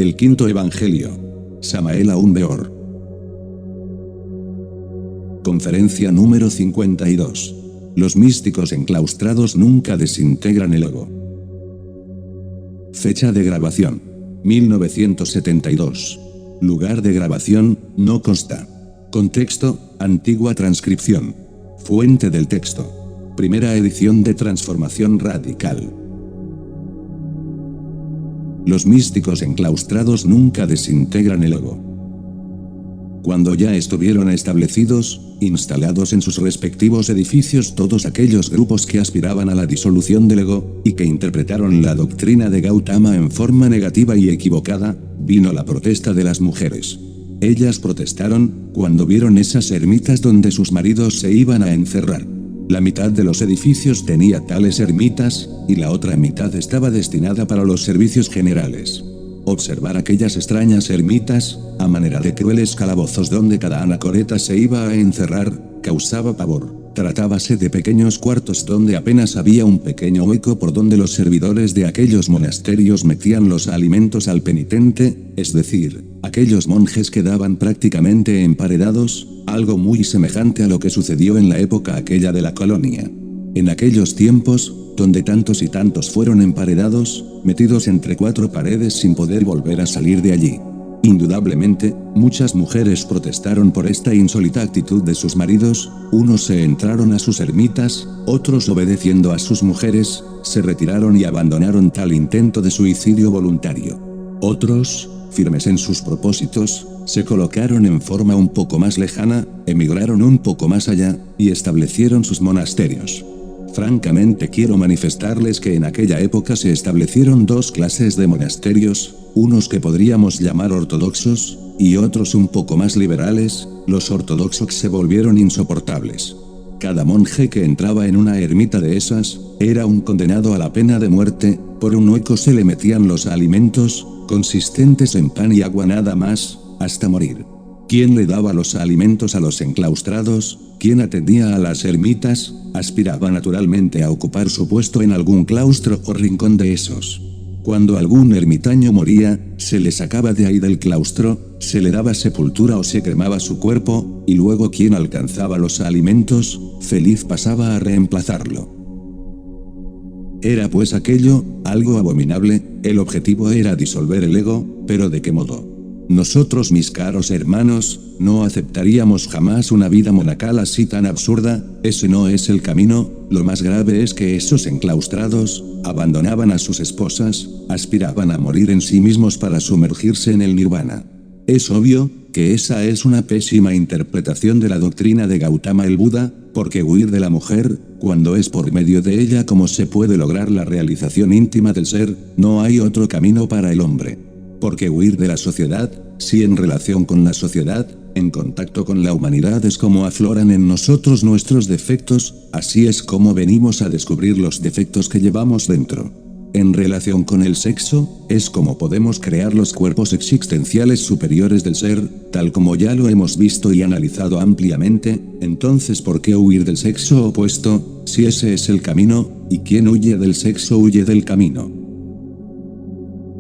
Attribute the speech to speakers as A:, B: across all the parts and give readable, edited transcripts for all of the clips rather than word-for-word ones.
A: El quinto evangelio. Samael Aun Weor. Conferencia número 52. Los místicos enclaustrados nunca desintegran el ego. Fecha de grabación: 1972. Lugar de grabación: no consta. Contexto: antigua transcripción. Fuente del texto: primera edición de Transformación Radical. Los místicos enclaustrados nunca desintegran el ego. Cuando ya estuvieron establecidos, instalados en sus respectivos edificios todos aquellos grupos que aspiraban a la disolución del ego, y que interpretaron la doctrina de Gautama en forma negativa y equivocada, vino la protesta de las mujeres. Ellas protestaron, cuando vieron esas ermitas donde sus maridos se iban a encerrar. La mitad de los edificios tenía tales ermitas, y la otra mitad estaba destinada para los servicios generales. Observar aquellas extrañas ermitas, a manera de crueles calabozos donde cada anacoreta se iba a encerrar, causaba pavor. Tratábase de pequeños cuartos donde apenas había un pequeño hueco por donde los servidores de aquellos monasterios metían los alimentos al penitente, es decir, aquellos monjes quedaban prácticamente emparedados, algo muy semejante a lo que sucedió en la época aquella de la colonia. En aquellos tiempos, donde tantos y tantos fueron emparedados, metidos entre cuatro paredes sin poder volver a salir de allí. Indudablemente, muchas mujeres protestaron por esta insólita actitud de sus maridos, unos se entraron a sus ermitas, otros obedeciendo a sus mujeres, se retiraron y abandonaron tal intento de suicidio voluntario. Otros, firmes en sus propósitos, se colocaron en forma un poco más lejana, emigraron un poco más allá, y establecieron sus monasterios. Francamente quiero manifestarles que en aquella época se establecieron dos clases de monasterios, unos que podríamos llamar ortodoxos, y otros un poco más liberales. Los ortodoxos se volvieron insoportables. Cada monje que entraba en una ermita de esas, era un condenado a la pena de muerte, por un hueco se le metían los alimentos, consistentes en pan y agua nada más, hasta morir. ¿Quién le daba los alimentos a los enclaustrados? ¿Quién atendía a las ermitas? Aspiraba naturalmente a ocupar su puesto en algún claustro o rincón de esos. Cuando algún ermitaño moría, se le sacaba de ahí del claustro, se le daba sepultura o se cremaba su cuerpo, y luego quien alcanzaba los alimentos, feliz pasaba a reemplazarlo. Era pues aquello, algo abominable. El objetivo era disolver el ego, pero ¿de qué modo? Nosotros, mis caros hermanos, no aceptaríamos jamás una vida monacal así tan absurda. Ese no es el camino. Lo más grave es que esos enclaustrados abandonaban a sus esposas, aspiraban a morir en sí mismos para sumergirse en el nirvana. Es obvio que esa es una pésima interpretación de la doctrina de Gautama el Buda, porque huir de la mujer, cuando es por medio de ella como se puede lograr la realización íntima del ser, no hay otro camino para el hombre. Porque huir de la sociedad, si en relación con la sociedad, en contacto con la humanidad es como afloran en nosotros nuestros defectos, así es como venimos a descubrir los defectos que llevamos dentro. En relación con el sexo, es como podemos crear los cuerpos existenciales superiores del ser, tal como ya lo hemos visto y analizado ampliamente. Entonces, ¿por qué huir del sexo opuesto, si ese es el camino? ¿Y quien huye del sexo huye del camino?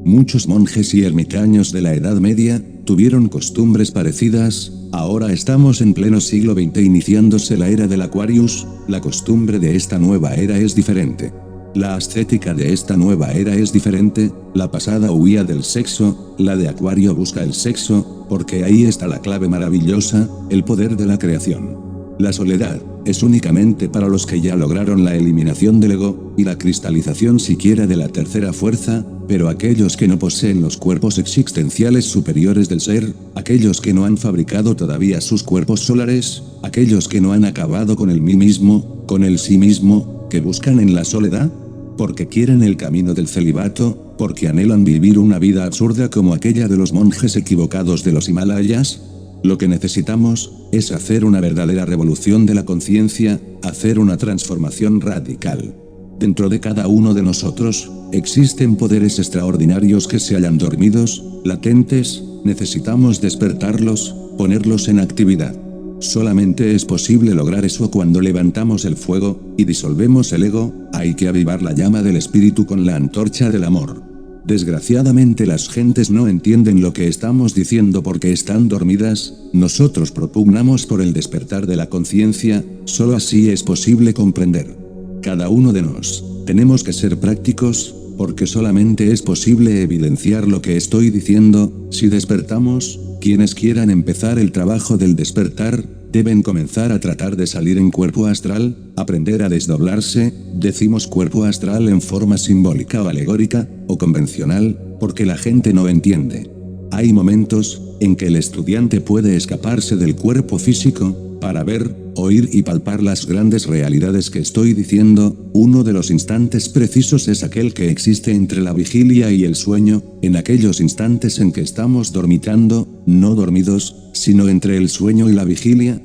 A: Muchos monjes y ermitaños de la Edad Media tuvieron costumbres parecidas. Ahora estamos en pleno siglo XX iniciándose la era del Aquarius. La costumbre de esta nueva era es diferente. La ascética de esta nueva era es diferente. La pasada huía del sexo, la de Acuario busca el sexo, porque ahí está la clave maravillosa, el poder de la creación. La soledad es únicamente para los que ya lograron la eliminación del ego, y la cristalización siquiera de la tercera fuerza, pero aquellos que no poseen los cuerpos existenciales superiores del ser, aquellos que no han fabricado todavía sus cuerpos solares, aquellos que no han acabado con el mí mismo, con el sí mismo, que buscan en la soledad, porque quieren el camino del celibato, porque anhelan vivir una vida absurda como aquella de los monjes equivocados de los Himalayas. Lo que necesitamos es hacer una verdadera revolución de la conciencia, hacer una transformación radical. Dentro de cada uno de nosotros, existen poderes extraordinarios que se hallan dormidos, latentes, necesitamos despertarlos, ponerlos en actividad. Solamente es posible lograr eso cuando levantamos el fuego, y disolvemos el ego. Hay que avivar la llama del espíritu con la antorcha del amor. Desgraciadamente las gentes no entienden lo que estamos diciendo porque están dormidas. Nosotros propugnamos por el despertar de la conciencia, solo así es posible comprender. Cada uno de nos, tenemos que ser prácticos, porque solamente es posible evidenciar lo que estoy diciendo. Si despertamos, quienes quieran empezar el trabajo del despertar, deben comenzar a tratar de salir en cuerpo astral, aprender a desdoblarse. Decimos cuerpo astral en forma simbólica o alegórica, o convencional, porque la gente no entiende. Hay momentos en que el estudiante puede escaparse del cuerpo físico, para ver, oír y palpar las grandes realidades que estoy diciendo. Uno de los instantes precisos es aquel que existe entre la vigilia y el sueño, en aquellos instantes en que estamos dormitando, no dormidos, sino entre el sueño y la vigilia,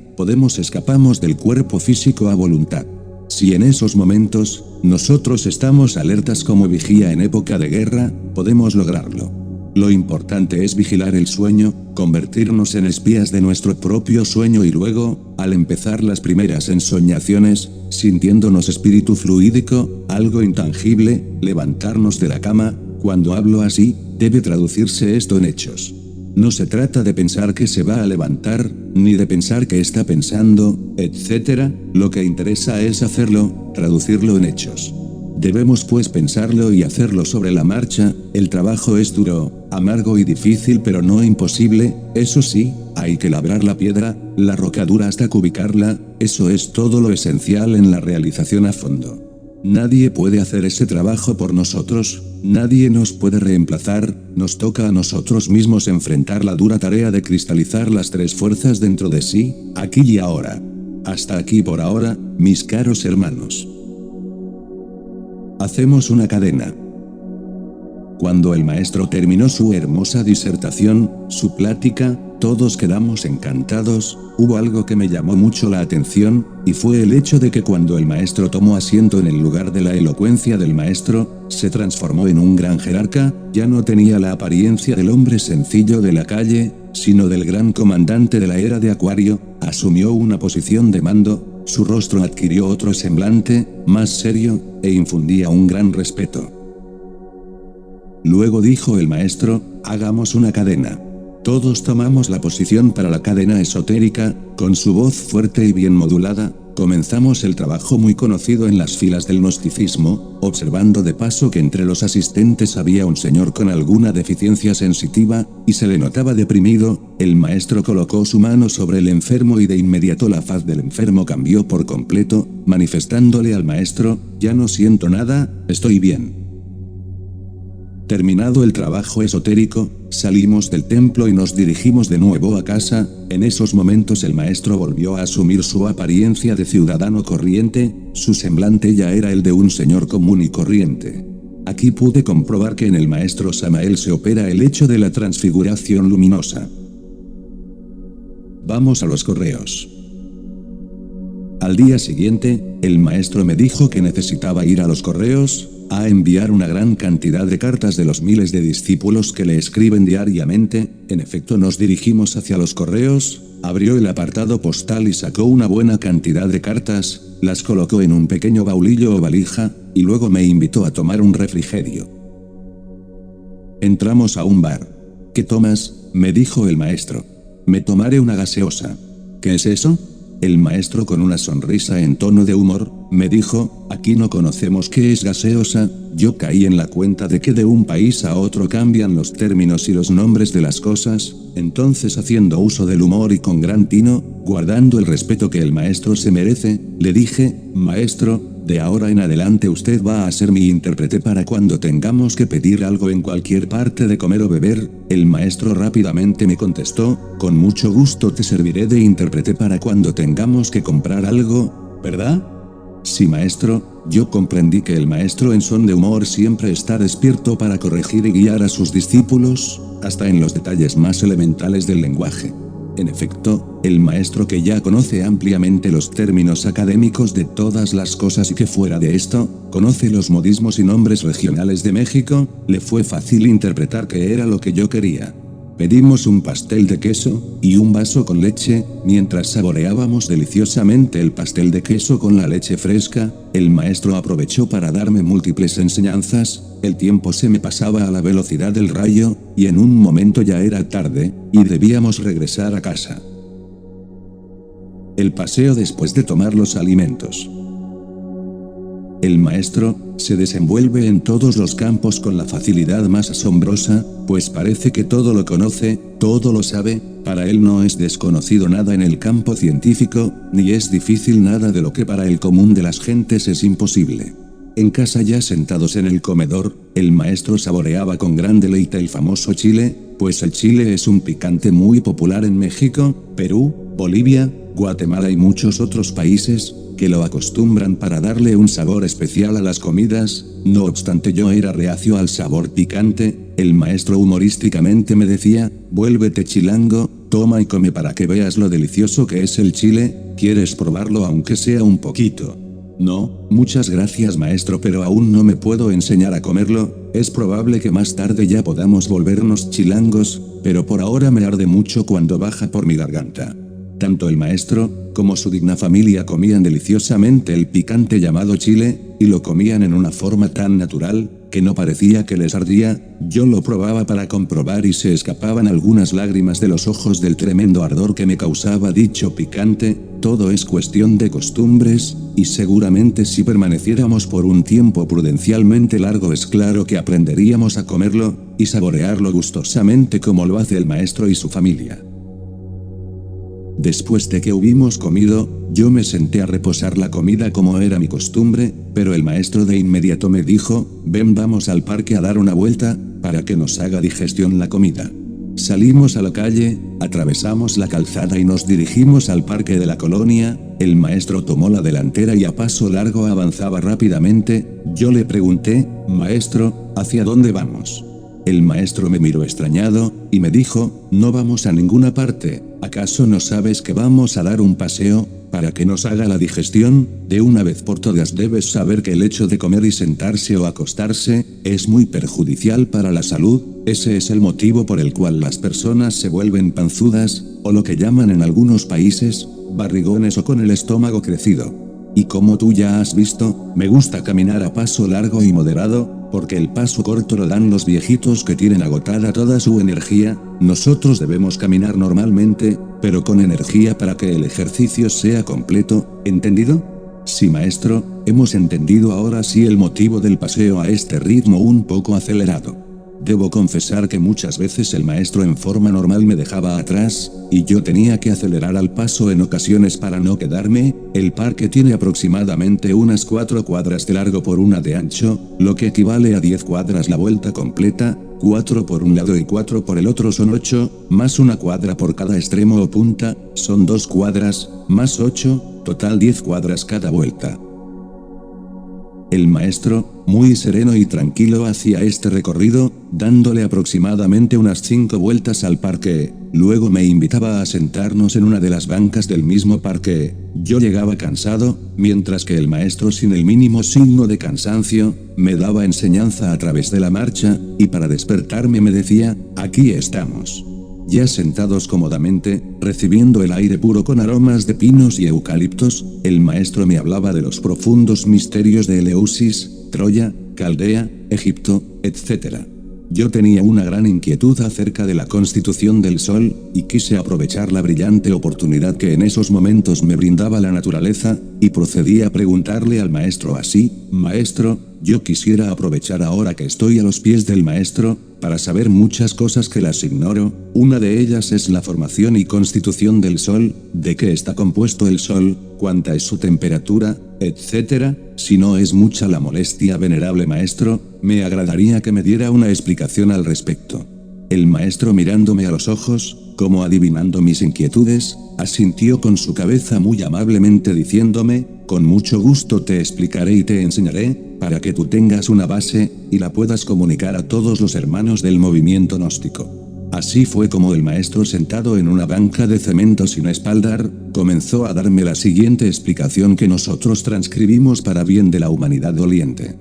A: escapamos del cuerpo físico a voluntad. Si en esos momentos, nosotros estamos alertas como vigía en época de guerra, podemos lograrlo. Lo importante es vigilar el sueño, convertirnos en espías de nuestro propio sueño y luego, al empezar las primeras ensoñaciones, sintiéndonos espíritu fluídico, algo intangible, levantarnos de la cama. Cuando hablo así, debe traducirse esto en hechos. No se trata de pensar que se va a levantar, ni de pensar que está pensando, etc. Lo que interesa es hacerlo, traducirlo en hechos. Debemos pues pensarlo y hacerlo sobre la marcha. El trabajo es duro, amargo y difícil pero no imposible. Eso sí, hay que labrar la piedra, la roca dura hasta cubicarla. Eso es todo lo esencial en la realización a fondo. Nadie puede hacer ese trabajo por nosotros, nadie nos puede reemplazar, nos toca a nosotros mismos enfrentar la dura tarea de cristalizar las tres fuerzas dentro de sí, aquí y ahora. Hasta aquí por ahora, mis caros hermanos. Hacemos una cadena. Cuando el maestro terminó su hermosa disertación, su plática, todos quedamos encantados. Hubo algo que me llamó mucho la atención, y fue el hecho de que cuando el maestro tomó asiento en el lugar de la elocuencia del maestro, se transformó en un gran jerarca. Ya no tenía la apariencia del hombre sencillo de la calle, sino del gran comandante de la era de Acuario. Asumió una posición de mando, su rostro adquirió otro semblante, más serio, e infundía un gran respeto. Luego dijo el maestro, hagamos una cadena. Todos tomamos la posición para la cadena esotérica. Con su voz fuerte y bien modulada, comenzamos el trabajo muy conocido en las filas del gnosticismo, observando de paso que entre los asistentes había un señor con alguna deficiencia sensitiva, y se le notaba deprimido. El maestro colocó su mano sobre el enfermo y de inmediato la faz del enfermo cambió por completo, manifestándole al maestro, ya no siento nada, estoy bien. Terminado el trabajo esotérico, salimos del templo y nos dirigimos de nuevo a casa. En esos momentos el maestro volvió a asumir su apariencia de ciudadano corriente, su semblante ya era el de un señor común y corriente. Aquí pude comprobar que en el maestro Samael se opera el hecho de la transfiguración luminosa. Vamos a los correos. Al día siguiente, el maestro me dijo que necesitaba ir a los correos, a enviar una gran cantidad de cartas de los miles de discípulos que le escriben diariamente. En efecto, nos dirigimos hacia los correos, abrió el apartado postal y sacó una buena cantidad de cartas, las colocó en un pequeño baulillo o valija, y luego me invitó a tomar un refrigerio. Entramos a un bar. ¿Qué tomas?, me dijo el maestro. Me tomaré una gaseosa. ¿Qué es eso? El maestro con una sonrisa en tono de humor, me dijo, aquí no conocemos qué es gaseosa. Yo caí en la cuenta de que de un país a otro cambian los términos y los nombres de las cosas. Entonces, haciendo uso del humor y con gran tino, guardando el respeto que el maestro se merece, le dije, maestro, de ahora en adelante usted va a ser mi intérprete para cuando tengamos que pedir algo en cualquier parte de comer o beber. El maestro rápidamente me contestó, con mucho gusto te serviré de intérprete para cuando tengamos que comprar algo, ¿verdad? Sí, maestro. Yo comprendí que el maestro en son de humor siempre está despierto para corregir y guiar a sus discípulos, hasta en los detalles más elementales del lenguaje. En efecto, el maestro que ya conoce ampliamente los términos académicos de todas las cosas y que fuera de esto, conoce los modismos y nombres regionales de México, le fue fácil interpretar qué era lo que yo quería. Pedimos un pastel de queso y un vaso con leche. Mientras saboreábamos deliciosamente el pastel de queso con la leche fresca, el maestro aprovechó para darme múltiples enseñanzas. El tiempo se me pasaba a la velocidad del rayo, y en un momento ya era tarde, y debíamos regresar a casa. El paseo después de tomar los alimentos. El maestro se desenvuelve en todos los campos con la facilidad más asombrosa, pues parece que todo lo conoce, todo lo sabe. Para él no es desconocido nada en el campo científico, ni es difícil nada de lo que para el común de las gentes es imposible. En casa, ya sentados en el comedor, el maestro saboreaba con gran deleite el famoso chile, pues el chile es un picante muy popular en México, Perú, Bolivia, Guatemala y muchos otros países, que lo acostumbran para darle un sabor especial a las comidas. No obstante, yo era reacio al sabor picante. El maestro humorísticamente me decía: vuélvete chilango, toma y come para que veas lo delicioso que es el chile. ¿Quieres probarlo aunque sea un poquito? No, muchas gracias maestro, pero aún no me puedo enseñar a comerlo. Es probable que más tarde ya podamos volvernos chilangos, pero por ahora me arde mucho cuando baja por mi garganta. Tanto el maestro, como su digna familia comían deliciosamente el picante llamado chile, y lo comían en una forma tan natural, que no parecía que les ardía. Yo lo probaba para comprobar y se escapaban algunas lágrimas de los ojos del tremendo ardor que me causaba dicho picante. Todo es cuestión de costumbres, y seguramente si permaneciéramos por un tiempo prudencialmente largo es claro que aprenderíamos a comerlo, y saborearlo gustosamente como lo hace el maestro y su familia. Después de que hubimos comido, yo me senté a reposar la comida como era mi costumbre, pero el maestro de inmediato me dijo: ven, vamos al parque a dar una vuelta, para que nos haga digestión la comida. Salimos a la calle, atravesamos la calzada y nos dirigimos al parque de la colonia. El maestro tomó la delantera y a paso largo avanzaba rápidamente. Yo le pregunté: maestro, ¿hacia dónde vamos? El maestro me miró extrañado, y me dijo: no vamos a ninguna parte. ¿Acaso no sabes que vamos a dar un paseo, para que nos haga la digestión? De una vez por todas debes saber que el hecho de comer y sentarse o acostarse, es muy perjudicial para la salud. Ese es el motivo por el cual las personas se vuelven panzudas, o lo que llaman en algunos países, barrigones o con el estómago crecido. Y como tú ya has visto, me gusta caminar a paso largo y moderado, porque el paso corto lo dan los viejitos que tienen agotada toda su energía. Nosotros debemos caminar normalmente, pero con energía para que el ejercicio sea completo, ¿entendido? Sí maestro, hemos entendido ahora sí el motivo del paseo a este ritmo un poco acelerado. Debo confesar que muchas veces el maestro en forma normal me dejaba atrás, y yo tenía que acelerar al paso en ocasiones para no quedarme. El parque tiene aproximadamente unas 4 cuadras de largo por 1 de ancho, lo que equivale a 10 cuadras la vuelta completa. 4 por un lado y 4 por el otro son 8, más 1 cuadra por cada extremo o punta, son 2 cuadras, más 8, total 10 cuadras cada vuelta. El maestro, muy sereno y tranquilo, hacía este recorrido, dándole aproximadamente unas 5 vueltas al parque. Luego me invitaba a sentarnos en una de las bancas del mismo parque. Yo llegaba cansado, mientras que el maestro, sin el mínimo signo de cansancio, me daba enseñanza a través de la marcha, y para despertarme me decía: aquí estamos. Ya sentados cómodamente, recibiendo el aire puro con aromas de pinos y eucaliptos, el maestro me hablaba de los profundos misterios de Eleusis, Troya, Caldea, Egipto, etc. Yo tenía una gran inquietud acerca de la constitución del Sol, y quise aprovechar la brillante oportunidad que en esos momentos me brindaba la naturaleza, y procedí a preguntarle al maestro así: maestro, yo quisiera aprovechar ahora que estoy a los pies del maestro, para saber muchas cosas que las ignoro. Una de ellas es la formación y constitución del Sol, de qué está compuesto el Sol, cuánta es su temperatura, etc. Si no es mucha la molestia, venerable maestro, me agradaría que me diera una explicación al respecto. El maestro, mirándome a los ojos, como adivinando mis inquietudes, asintió con su cabeza muy amablemente diciéndome: con mucho gusto te explicaré y te enseñaré, para que tú tengas una base, y la puedas comunicar a todos los hermanos del movimiento gnóstico. Así fue como el maestro, sentado en una banca de cemento sin espaldar, comenzó a darme la siguiente explicación que nosotros transcribimos para bien de la humanidad doliente.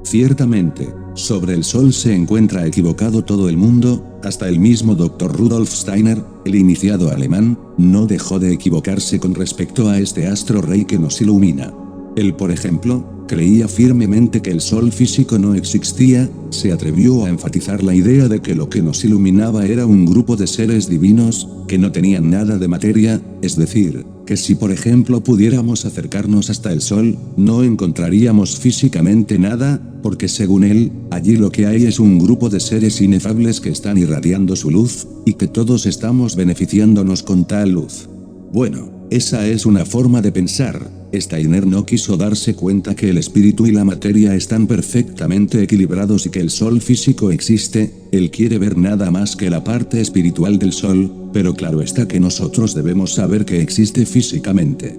A: Ciertamente, sobre el Sol se encuentra equivocado todo el mundo, hasta el mismo Dr. Rudolf Steiner, el iniciado alemán, no dejó de equivocarse con respecto a este astro rey que nos ilumina. Él, por ejemplo, creía firmemente que el Sol físico no existía, se atrevió a enfatizar la idea de que lo que nos iluminaba era un grupo de seres divinos, que no tenían nada de materia, es decir, que si por ejemplo pudiéramos acercarnos hasta el Sol, no encontraríamos físicamente nada, porque según él, allí lo que hay es un grupo de seres inefables que están irradiando su luz, y que todos estamos beneficiándonos con tal luz. Bueno, esa es una forma de pensar. Steiner no quiso darse cuenta que el espíritu y la materia están perfectamente equilibrados y que el Sol físico existe. Él quiere ver nada más que la parte espiritual del Sol, pero claro está que nosotros debemos saber que existe físicamente.